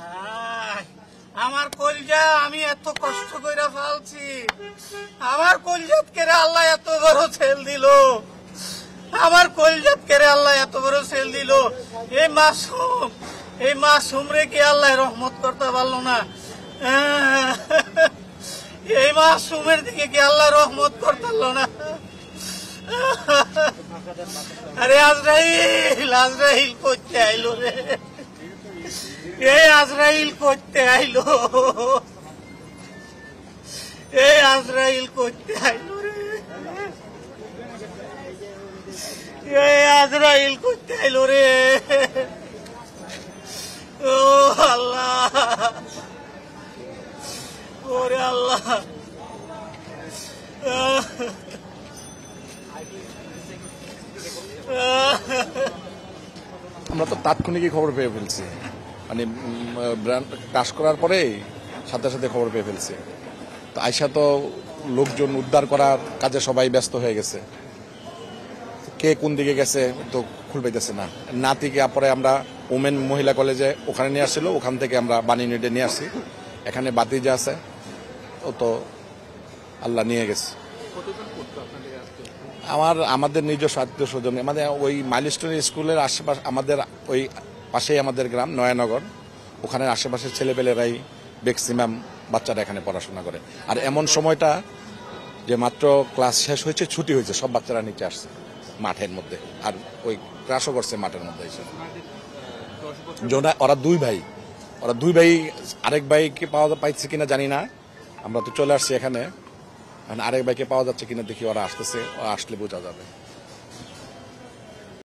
নাই আমার কলজা আমি এত কষ্ট করে ফালছি, আমার কলজাত কেড়ে আল্লাহ এত বড় ছেল দিল, আমার কলজাত কেড়ে আল্লাহ এত বড় ছেল দিল। এই মাসুম রে কি আল্লাহ রহমত করতে পারলো না? এই মাসুমের দিকে কি আল্লাহ রহমত করতে পারলো না? আরে আজরাইল করতে আইলো রে, এই আজরাইল করতে আইলো, এই আজরাইল করতে আইলো রে, এই আজরাইল করতে আইলো রে। ও আল্লাহ, ওরে আল্লাহ। আমরা তো তাৎক্ষণিকই খবর পেয়ে ফেলছি, মানে ক্রাশ করার পরে সাথে সাথে খবর পেয়ে ফেলছি। তো আয়সা তো লোকজন উদ্ধার করার কাজে সবাই ব্যস্ত হয়ে গেছে, কে কোন দিকে গেছে তো খুল পাইতেছে না। নাতিকে পরে আমরা ওমেন মহিলা কলেজে ওখানে নিয়ে আসছিল, ওখান থেকে আমরা বানি ইউনিটে নিয়ে আসছি। এখানে বাতিজা আছে, ও তো আল্লাহ নিয়ে গেছে। আমাদের নিজস্ব আত্মীয় স্বজন, মানে ওই মাইলস্টোন স্কুলের আশেপাশে, আমাদের ওই পাশেই আমাদের গ্রাম নয়ানগর, ওখানে আশেপাশের ছেলেপেলেরাই ম্যাক্সিমাম বাচ্চারা এখানে পড়াশোনা করে। আর এমন সময়টা যে মাত্র ক্লাস শেষ হয়েছে, ছুটি হয়েছে, সব বাচ্চারা নিচে আসছে মাঠের মধ্যে, আর ওই ক্রাশও করছে মাঠের মধ্যে এসে। ওরা দুই ভাই, আরেক ভাইকে পাইছে কিনা জানি না, আমরা তো চলে আসছি এখানে, আরেক ভাইকে পাওয়া যাচ্ছে কিনা দেখি, ওরা আসতেছে, আসলে বোঝা যাবে।